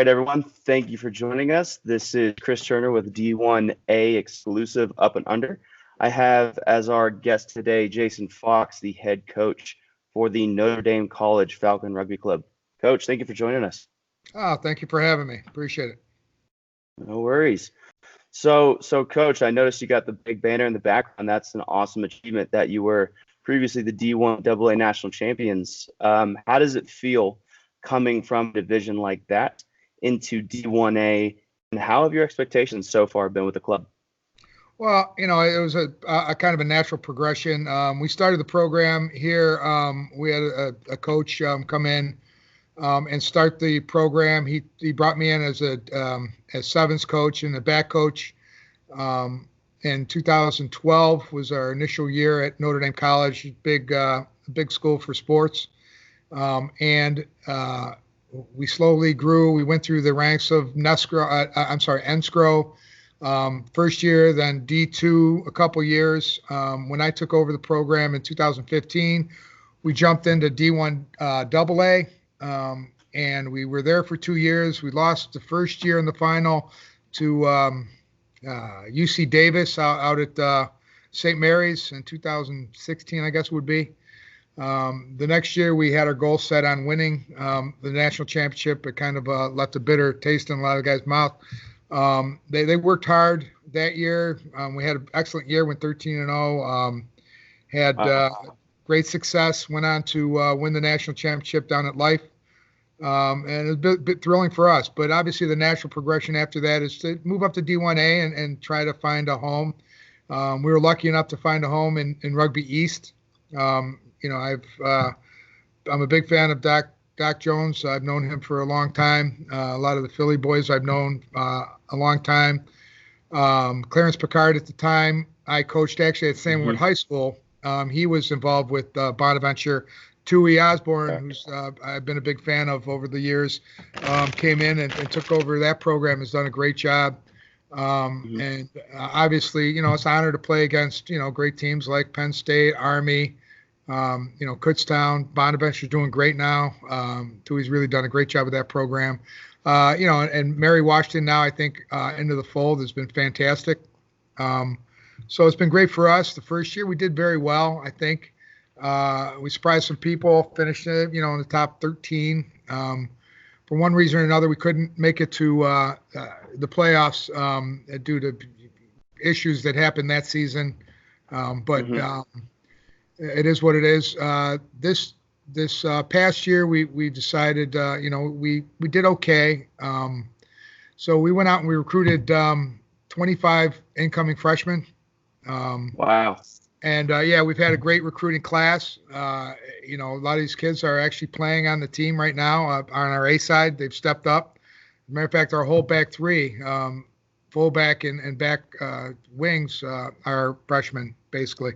right, everyone. Thank you for joining us. This is Chris Turner with D1A exclusive Up and Under. I have as our guest today Jason Fox, the head coach for the Notre Dame College Falcon Rugby Club. Coach, thank you for joining us. Oh, thank you for having me. Appreciate it. No worries. So Coach, I noticed you got the big banner in the background. That's an awesome achievement that you were previously the D1 AA national champions. How does it feel coming from a division like that into D1A, and how have your expectations so far been with the club? Well, it was a kind of a natural progression. We started the program here. We had a coach come in and start the program. He brought me in as sevens coach and a back coach. In 2012 was our initial year at Notre Dame College, big school for sports, and we slowly grew. We went through the ranks of NSCRO, first year, then D2 a couple years. When I took over the program in 2015, we jumped into D1 AA, and we were there for 2 years. We lost the first year in the final to UC Davis out at St. Mary's in 2016, I guess it would be. The next year we had our goal set on winning the national championship. It kind of left a bitter taste in a lot of guys' mouth. They worked hard that year. We had an excellent year, went 13-0. Had great success. Went on to win the national championship down at Life. And it was a bit thrilling for us. But obviously the natural progression after that is to move up to D1A and try to find a home. We were lucky enough to find a home in Rugby East. I'm a big fan of Doc Jones. I've known him for a long time. A lot of the Philly boys I've known a long time. Clarence Picard at the time, I coached actually at Sandwood High School. He was involved with Bonaventure. Tui Osborne, who's I've been a big fan of over the years, came in and took over that program, has done a great job. And obviously, it's an honor to play against, great teams like Penn State, Army, Kutztown. Bonaventure's doing great now. Tui's really done a great job with that program. And Mary Washington now, I think, into the fold has been fantastic. So it's been great for us. The first year we did very well, I think. We surprised some people, finished in the top 13. For one reason or another, we couldn't make it to the playoffs due to issues that happened that season. But it is what it is. This past year, we decided, we did okay. So we went out and we recruited 25 incoming freshmen. Wow. And we've had a great recruiting class. A lot of these kids are actually playing on the team right now on our A side. They've stepped up. As a matter of fact, our whole back three, fullback and back wings, are freshmen, basically.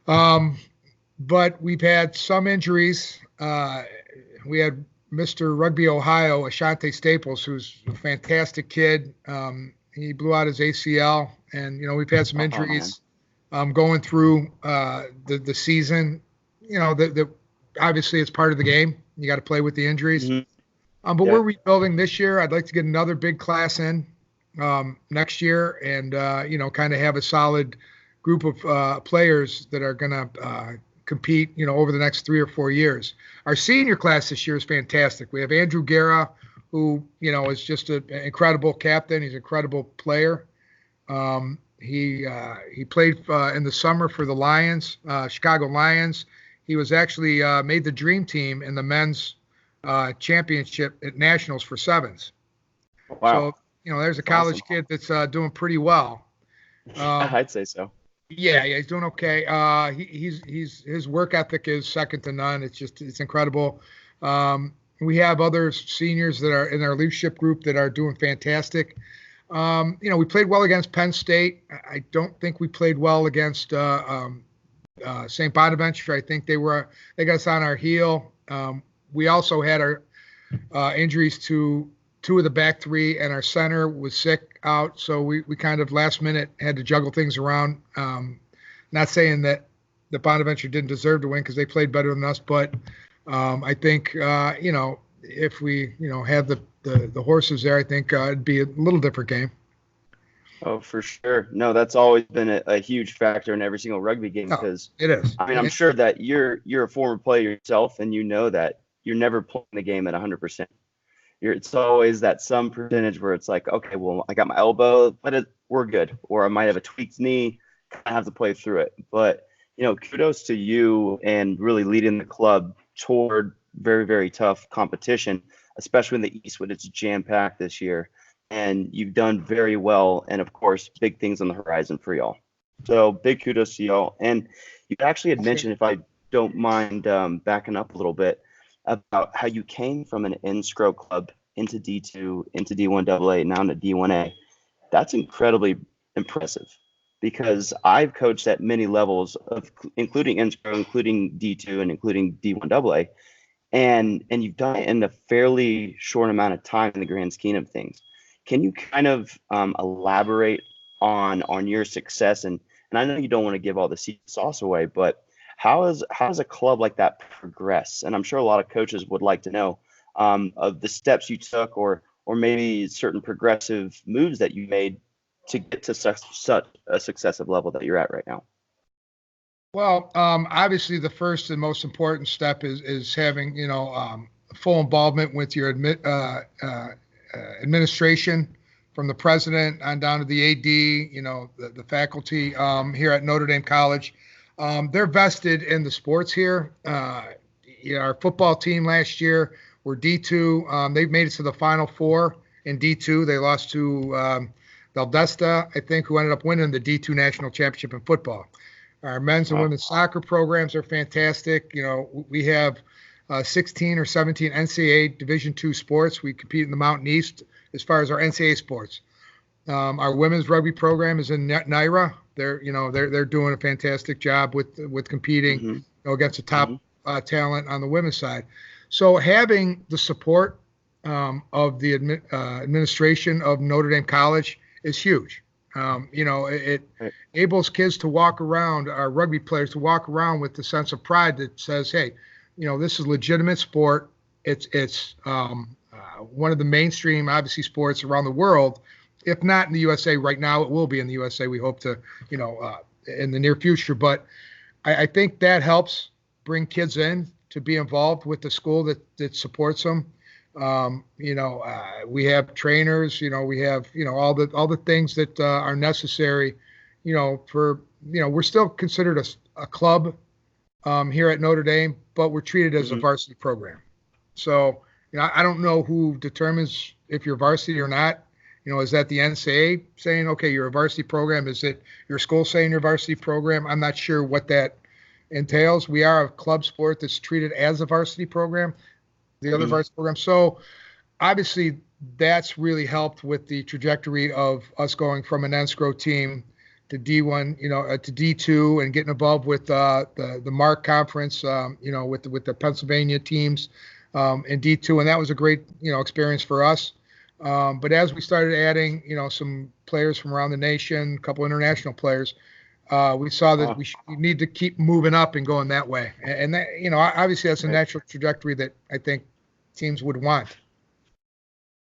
But we've had some injuries. We had Mr. Rugby Ohio, Ashante Staples, who's a fantastic kid. He blew out his ACL, and we've had some injuries. Going through the season, obviously it's part of the game. You got to play with the injuries. But we're rebuilding this year. I'd like to get another big class in next year and, kind of have a solid group of players that are going to compete, over the next 3 or 4 years. Our senior class this year is fantastic. We have Andrew Guerra, who, is just an incredible captain. He's an incredible player. He played in the summer for the Lions, Chicago Lions. He was actually made the dream team in the men's championship at nationals for sevens. Wow. So, there's a college kid that's doing pretty well. I'd say so. Yeah, he's doing okay. His work ethic is second to none. It's incredible. We have other seniors that are in our leadership group that are doing fantastic. We played well against Penn State. I don't think we played well against St. Bonaventure. I think they got us on our heel. We also had our injuries to 2 of the back 3, and our center was sick out. So we kind of last minute had to juggle things around. Not saying that the Bonaventure didn't deserve to win because they played better than us, but I think, if we, have the horses there, I think it'd be a little different game. Oh, for sure. No, that's always been a huge factor in every single rugby game No, because, it is. I mean, I'm sure that you're a former player yourself, and you know that you're never playing the game at 100%. It's always that some percentage where it's like, okay, well, I got my elbow, but we're good, or I might have a tweaked knee, I have to play through it. But kudos to you and really leading the club toward very, very tough competition, especially in the East when it's jam packed this year. And you've done very well, and of course, big things on the horizon for y'all. So big kudos to y'all. And you actually had mentioned, if I don't mind backing up a little bit, about how you came from an in-scro club into D2, into D1AA, now into D1A. That's incredibly impressive because I've coached at many levels of, including in-scro, including D2, and including D1AA, and you've done it in a fairly short amount of time in the grand scheme of things. Can you kind of elaborate on your success? And I know you don't want to give all the secret sauce away, but how does a club like that progress? And I'm sure a lot of coaches would like to know of the steps you took, or maybe certain progressive moves that you made to get to such a successive level that you're at right now. Well, obviously, the first and most important step is having full involvement with your administration, from the president on down to the AD, the faculty here at Notre Dame College. They're vested in the sports here. Our football team last year were D2. They've made it to the Final Four in D2. They lost to Valdesta, I think, who ended up winning the D2 National Championship in football. Our men's and women's soccer programs are fantastic. We have 16 or 17 NCAA Division II sports. We compete in the Mountain East as far as our NCAA sports. Our women's rugby program is in NIRA. They're doing a fantastic job with competing against the top talent on the women's side. So having the support of the administration of Notre Dame College is huge. It enables kids to walk around, our rugby players to walk around with the sense of pride that says, hey, this is legitimate sport. It's one of the mainstream, obviously, sports around the world. If not in the USA right now, it will be in the USA. We hope to, in the near future. But I think that helps bring kids in to be involved with the school that supports them. We have trainers, we have, all the things that are necessary, we're still considered a club here at Notre Dame, but we're treated as a varsity program. So, I don't know who determines if you're varsity or not. Is that the NCAA saying, okay, you're a varsity program? Is it your school saying you're a varsity program? I'm not sure what that entails. We are a club sport that's treated as a varsity program, the other varsity program. So obviously that's really helped with the trajectory of us going from an NSCRO team to D1, to D2, and getting involved with the MARC conference, with the Pennsylvania teams in D2. And that was a great, experience for us. But as we started adding, some players from around the nation, a couple international players, we saw that we need to keep moving up and going that way. And that, obviously that's a natural trajectory that I think teams would want.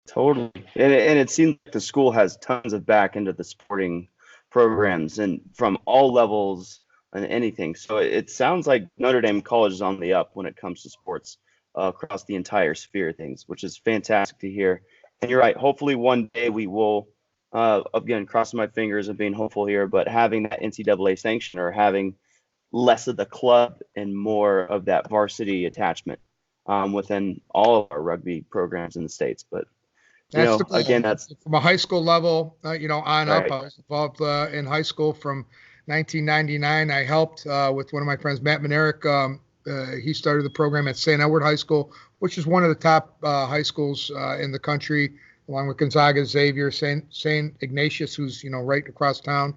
Totally. And it seems like the school has tons of back into the sporting programs and from all levels and anything. So it sounds like Notre Dame College is on the up when it comes to sports across the entire sphere of things, which is fantastic to hear. And you're right. Hopefully one day we will, again, crossing my fingers and being hopeful here, but having that NCAA sanction or having less of the club and more of that varsity attachment within all of our rugby programs in the States. But, that's from a high school level, on right. up. I was involved in high school from 1999. I helped with one of my friends, Matt Manerick. He started the program at St. Edward High School, which is one of the top high schools in the country, along with Gonzaga, Xavier, St. Ignatius, who's, right across town.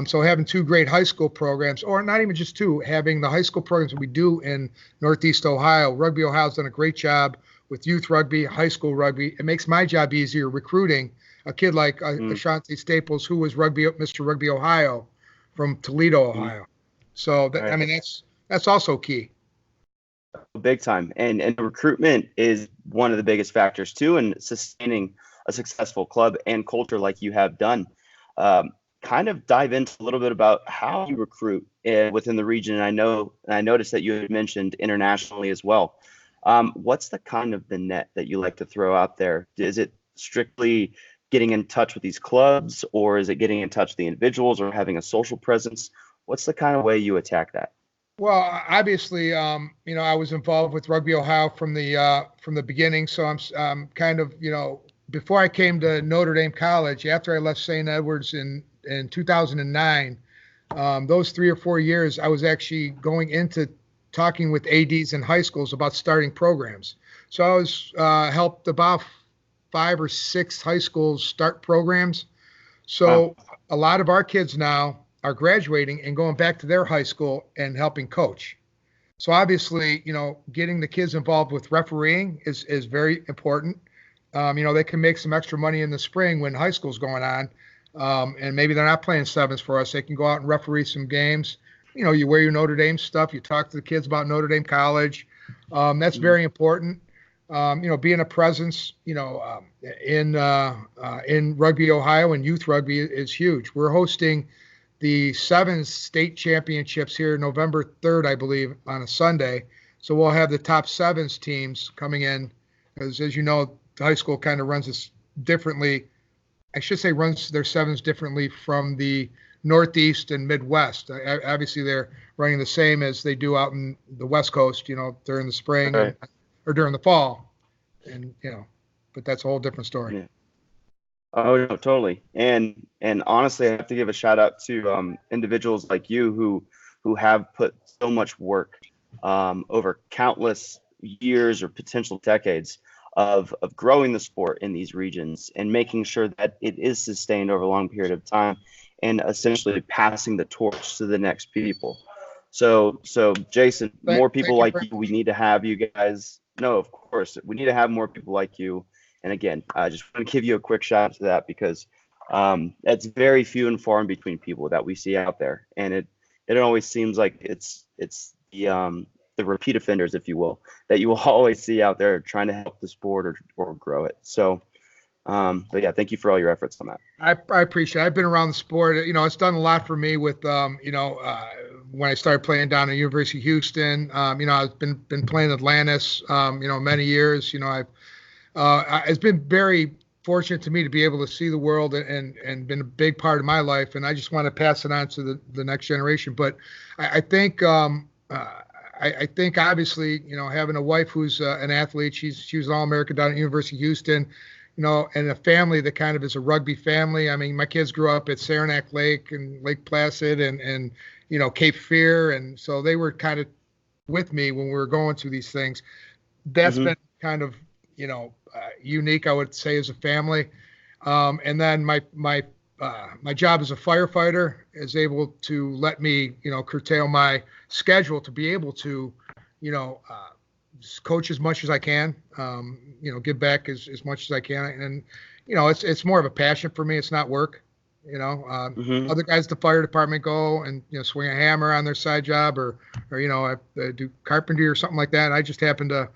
So having two great high school programs, or not even just two, having the high school programs that we do in Northeast Ohio. Rugby Ohio's done a great job with youth rugby, high school rugby. It makes my job easier recruiting a kid like Ashanti Staples, who was Mr. Rugby Ohio from Toledo, Ohio. So, that's also key. Big time. And recruitment is one of the biggest factors too, in sustaining a successful club and culture like you have done. Um, Kind of dive into a little bit about how you recruit within the region. And I noticed that you had mentioned internationally as well. What's the kind of the net that you like to throw out there? Is it strictly getting in touch with these clubs, or is it getting in touch with the individuals, or having a social presence? What's the kind of way you attack that? Well, obviously, I was involved with Rugby Ohio from the beginning. So I'm kind of, before I came to Notre Dame College, after I left St. Edward's in 2009, those 3 or 4 years, I was actually going into talking with ADs in high schools about starting programs. So I was helped about 5 or 6 high schools start programs. Wow. So a lot of our kids now are graduating and going back to their high school and helping coach. So obviously, getting the kids involved with refereeing is very important. They can make some extra money in the spring when high school's going on, and maybe they're not playing sevens for us. They can go out and referee some games. You wear your Notre Dame stuff. You talk to the kids about Notre Dame College. That's very important. Being a presence, in Rugby Ohio and youth rugby is huge. We're hosting the sevens state championships here November 3rd, I believe, on a Sunday. So we'll have the top sevens teams coming in, as you know, the high school kind of runs this differently. I should say runs their sevens differently from the Northeast and Midwest. Obviously, they're running the same as they do out in the West Coast, during the spring Right. or during the fall. And, but that's a whole different story. Yeah. Oh, no, totally. And honestly, I have to give a shout out to individuals like you who have put so much work over countless years or potential decades of growing the sport in these regions and making sure that it is sustained over a long period of time, and essentially passing the torch to the next people. So Jason, more people Thank you, like Brent. you. We need to have you guys. No, of course, we need to have more people like you. And again, I just want to give you a quick shout out to that, because it's very few and far in between people that we see out there, and it always seems like it's the repeat offenders, if you will, that you will always see out there trying to help the sport or grow it. So, but yeah, thank you for all your efforts on that. I appreciate it. I've been around the sport. It's done a lot for me with, when I started playing down at University of Houston. I've been playing Atlantis, many years. It's been very fortunate to me to be able to see the world and been a big part of my life. And I just want to pass it on to the next generation. But I think, I think obviously, having a wife who's an athlete, she was an All-American down at University of Houston, and a family that kind of is a rugby family. I mean, my kids grew up at Saranac Lake and Lake Placid and Cape Fear. And so they were kind of with me when we were going through these things. That's been kind of, unique, I would say, as a family. And then my job as a firefighter is able to let me, curtail my schedule to be able to, coach as much as I can, give back as much as I can. And, it's more of a passion for me. It's not work. Other guys at the fire department go and, swing a hammer on their side job or I do carpentry or something like that. I just happen to,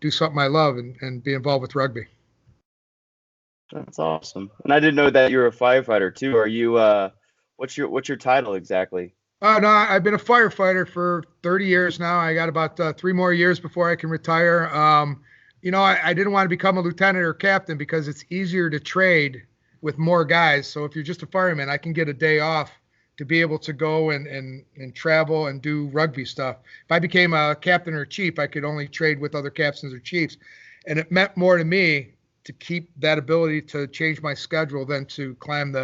do something I love and be involved with rugby. That's awesome. And I didn't know that you're a firefighter too. Are you what's your title exactly? No, I've been a firefighter for 30 years now. I got about 3 more years before I can retire. I didn't want to become a lieutenant or captain because it's easier to trade with more guys. So if you're just a fireman, I can get a day off to be able to go and travel and do rugby stuff. If I became a captain or chief, I could only trade with other captains or chiefs. And it meant more to me to keep that ability to change my schedule than to climb the